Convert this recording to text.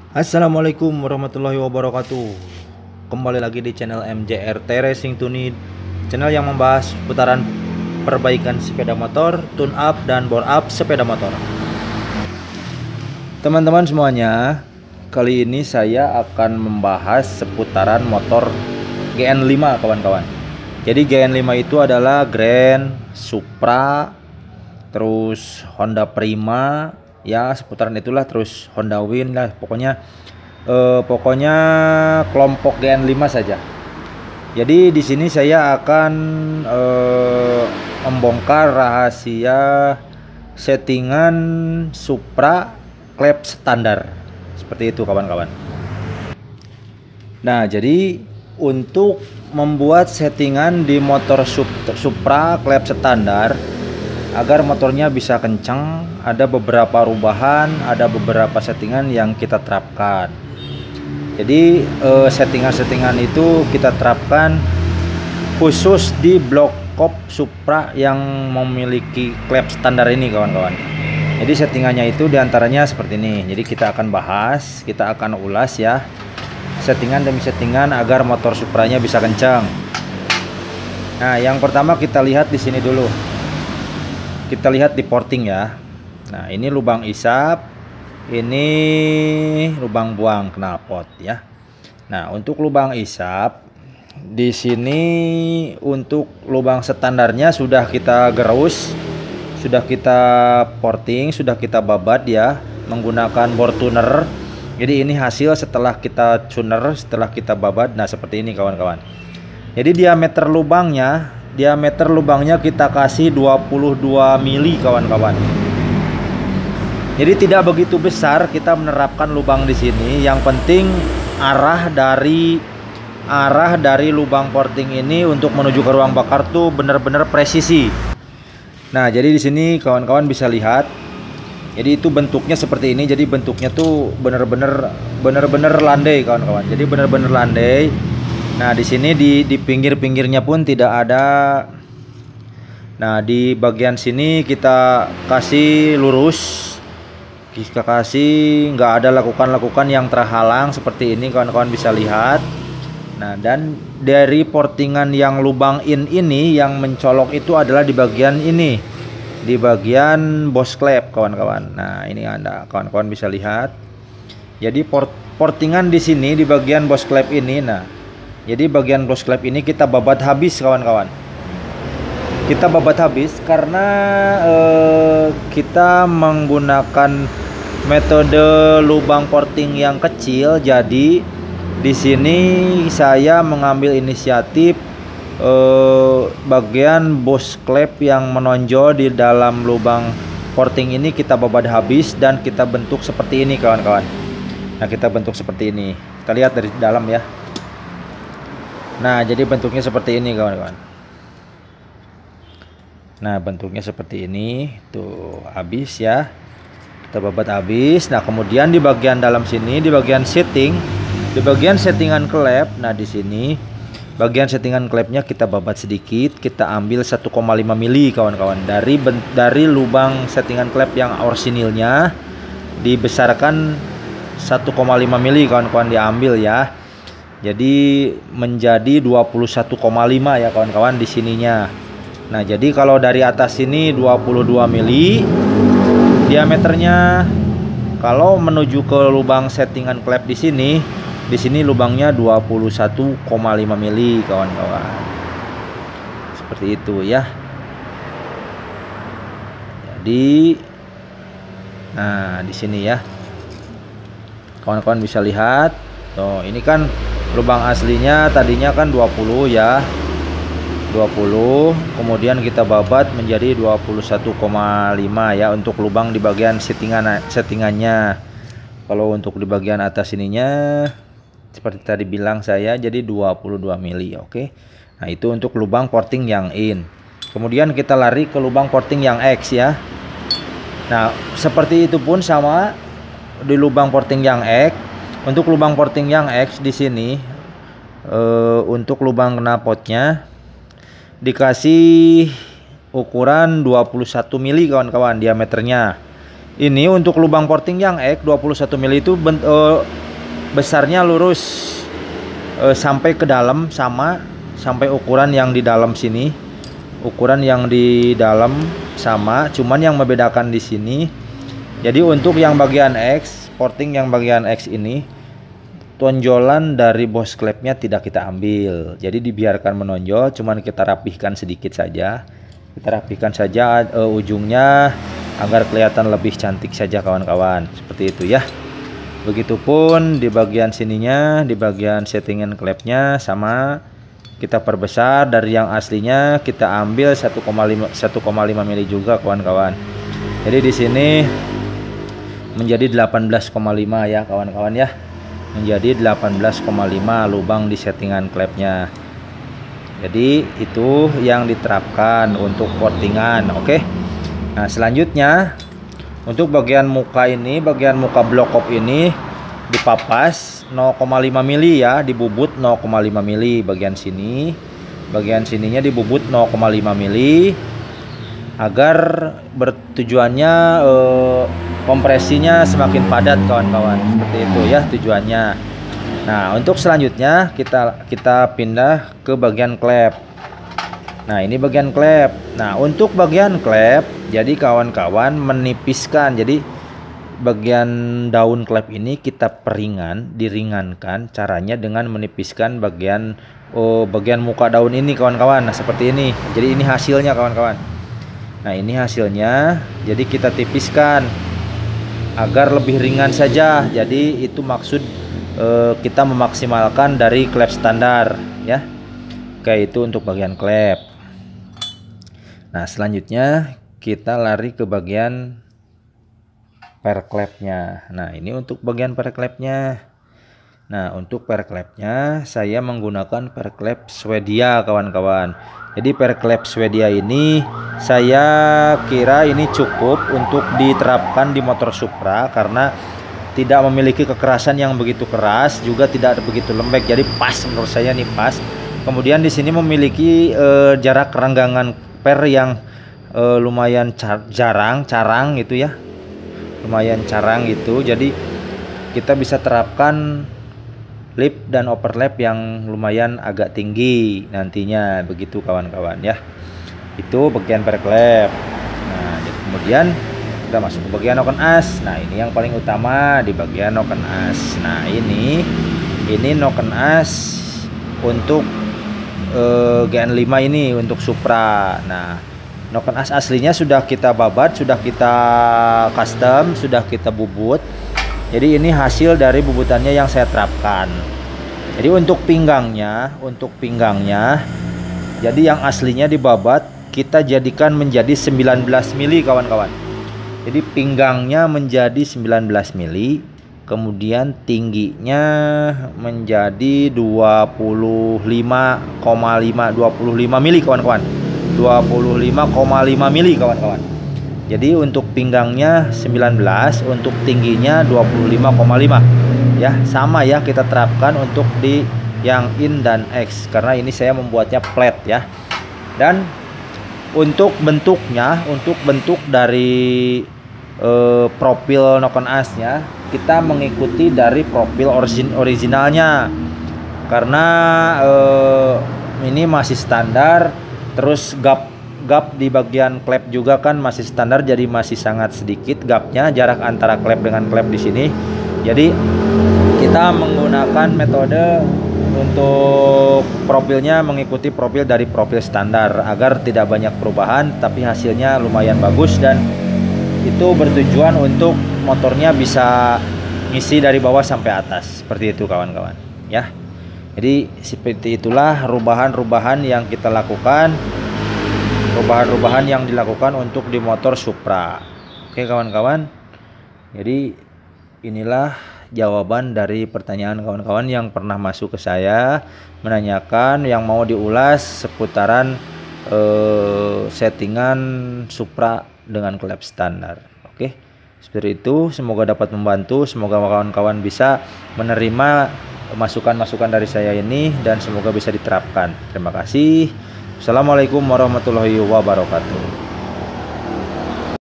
Assalamualaikum warahmatullahi wabarakatuh. Kembali lagi di channel MJRT Racing Tuned, channel yang membahas putaran perbaikan sepeda motor, tune up dan bore up sepeda motor. Teman-teman semuanya, kali ini saya akan membahas seputaran motor GN5 kawan-kawan. Jadi GN5 itu adalah Grand, Supra, terus Honda Prima, ya seputaran itulah, terus Honda Win lah, pokoknya kelompok GN5 saja. Jadi di sini saya akan membongkar rahasia settingan Supra klep standar seperti itu kawan-kawan. Nah, jadi untuk membuat settingan di motor Supra klep standar agar motornya bisa kencang, ada beberapa perubahan, ada beberapa settingan yang kita terapkan. Jadi settingan-settingan itu kita terapkan khusus di blok kop Supra yang memiliki klep standar ini kawan-kawan. Jadi settingannya itu diantaranya seperti ini. Jadi kita akan bahas, kita akan ulas ya, settingan demi settingan agar motor Supranya bisa kencang. Nah, yang pertama kita lihat di sini dulu. Kita lihat di porting ya. Nah, ini lubang isap, ini lubang buang knalpot ya. Nah, untuk lubang isap di sini, untuk lubang standarnya sudah kita gerus, sudah kita porting, sudah kita babat ya menggunakan bore tuner. Jadi ini hasil setelah kita tuner, setelah kita babat. Nah, seperti ini kawan-kawan. Jadi diameter lubangnya kita kasih 22 mili kawan-kawan. Jadi tidak begitu besar kita menerapkan lubang di sini. Yang penting arah dari lubang porting ini untuk menuju ke ruang bakar tuh benar-benar presisi. Nah, jadi di sini kawan-kawan bisa lihat. Jadi itu bentuknya seperti ini. Jadi bentuknya tuh benar-benar landai kawan-kawan. Jadi benar-benar landai. Nah, di sini di pinggir-pinggirnya pun tidak ada. Nah, di bagian sini kita kasih lurus. Kita kasih nggak ada lakukan yang terhalang seperti ini kawan-kawan bisa lihat. Nah, dan dari portingan yang lubang in ini yang mencolok itu adalah di bagian ini. Di bagian boss klep kawan-kawan. Nah, ini Anda kawan-kawan bisa lihat. Jadi portingan di sini di bagian boss klep ini. Nah, jadi bagian boss klep ini kita babat habis kawan-kawan. Kita babat habis karena kita menggunakan metode lubang porting yang kecil. Jadi di sini saya mengambil inisiatif bagian boss klep yang menonjol di dalam lubang porting ini kita babat habis dan kita bentuk seperti ini kawan-kawan. Nah, kita bentuk seperti ini. Kita lihat dari dalam ya. Nah, jadi bentuknya seperti ini kawan-kawan. Nah, bentuknya seperti ini. Tuh, habis ya. Kita babat habis. Nah, kemudian di bagian dalam sini, di bagian setting, di bagian settingan klep. Nah, di sini bagian settingan klepnya kita babat sedikit. Kita ambil 1,5 mili kawan-kawan. Dari lubang settingan klep yang orsinilnya dibesarkan 1,5 mili kawan-kawan diambil ya. Jadi menjadi 21,5 ya kawan-kawan di sininya. Nah, jadi kalau dari atas sini 22 mili diameternya. Kalau menuju ke lubang settingan klep di sini lubangnya 21,5 mili kawan-kawan. Seperti itu ya. Jadi nah, di sini ya. Kawan-kawan bisa lihat. Tuh, ini kan lubang aslinya tadinya kan 20 ya. 20, kemudian kita babat menjadi 21,5 ya untuk lubang di bagian settingannya. Kalau untuk di bagian atas ininya seperti tadi bilang saya jadi 22 mili. Oke. Nah, itu untuk lubang porting yang in. Kemudian kita lari ke lubang porting yang X ya. Nah, seperti itu pun sama di lubang porting yang X. Untuk lubang porting yang X di sini untuk lubang knalpotnya dikasih ukuran 21 mili kawan-kawan diameternya. Ini untuk lubang porting yang X 21 mili itu besarnya lurus sampai ke dalam, sama sampai ukuran yang di dalam sini. Ukuran yang di dalam sama, cuman yang membedakan di sini. Jadi untuk yang bagian X, sporting yang bagian X ini, tonjolan dari bos klepnya tidak kita ambil. Jadi dibiarkan menonjol, cuman kita rapihkan sedikit saja. Kita rapihkan saja ujungnya agar kelihatan lebih cantik saja kawan-kawan. Seperti itu ya. Begitupun di bagian sininya, di bagian settingan klepnya sama. Kita perbesar dari yang aslinya, kita ambil 1,5 mili juga kawan-kawan. Jadi di sini menjadi 18,5 ya kawan-kawan ya. Menjadi 18,5 lubang di settingan klepnya. Jadi itu yang diterapkan untuk portingan, oke. Nah, selanjutnya untuk bagian muka ini, bagian muka blok ini dipapas 0,5 mili ya, dibubut 0,5 mili bagian sini. Bagian sininya dibubut 0,5 mili agar bertujuannya kompresinya semakin padat kawan-kawan. Seperti itu ya tujuannya. Nah, untuk selanjutnya kita pindah ke bagian klep. Nah, ini bagian klep. Nah, untuk bagian klep jadi kawan-kawan menipiskan. Jadi bagian daun klep ini kita diringankan caranya dengan menipiskan bagian muka daun ini kawan-kawan. Nah, seperti ini. Jadi ini hasilnya kawan-kawan. Nah, ini hasilnya. Jadi kita tipiskan agar lebih ringan saja. Jadi itu maksud kita memaksimalkan dari klep standar ya. Kayak itu untuk bagian klep. Nah, selanjutnya kita lari ke bagian per klepnya. Nah, ini untuk bagian per klepnya. Nah, untuk per klepnya saya menggunakan per klep Swedia kawan-kawan. Jadi per klep Swedia ini saya kira ini cukup untuk diterapkan di motor Supra karena tidak memiliki kekerasan yang begitu keras, juga tidak begitu lembek. Jadi pas, menurut saya nih pas. Kemudian di sini memiliki jarak renggangan per yang lumayan carang gitu ya. Lumayan carang gitu. Jadi kita bisa terapkan lip dan overlap yang lumayan agak tinggi nantinya, begitu kawan-kawan ya. Itu bagian per klep. Nah, jadi kemudian kita masuk ke bagian noken as. Nah, ini yang paling utama di bagian noken as. Nah, ini noken as untuk GN5 ini untuk Supra. Nah, noken as aslinya sudah kita babat, sudah kita custom, sudah kita bubut. Jadi ini hasil dari bubutannya yang saya terapkan. Jadi untuk pinggangnya, jadi yang aslinya dibabat kita jadikan menjadi 19 mili kawan-kawan. Jadi pinggangnya menjadi 19 mili, kemudian tingginya menjadi 25 mili kawan-kawan. 25,5 mili kawan-kawan. Jadi untuk pinggangnya 19, untuk tingginya 25,5 ya, sama ya kita terapkan untuk di yang in dan X karena ini saya membuatnya flat ya. Dan untuk bentuknya, untuk bentuk dari profil noken asnya kita mengikuti dari profil originalnya karena ini masih standar. Terus gap di bagian klep juga kan masih standar, jadi masih sangat sedikit gapnya, jarak antara klep dengan klep di sini. Jadi kita menggunakan metode untuk profilnya mengikuti profil dari profil standar agar tidak banyak perubahan tapi hasilnya lumayan bagus, dan itu bertujuan untuk motornya bisa ngisi dari bawah sampai atas seperti itu kawan-kawan ya. Jadi seperti itulah rubahan-rubahan yang kita lakukan, rubahan-rubahan yang dilakukan untuk di motor Supra. Oke kawan-kawan, jadi inilah jawaban dari pertanyaan kawan-kawan yang pernah masuk ke saya menanyakan yang mau diulas seputaran settingan Supra dengan klep standar. Oke, seperti itu. Semoga dapat membantu, semoga kawan-kawan bisa menerima masukan-masukan dari saya ini dan semoga bisa diterapkan. Terima kasih. Assalamualaikum warahmatullahi wabarakatuh.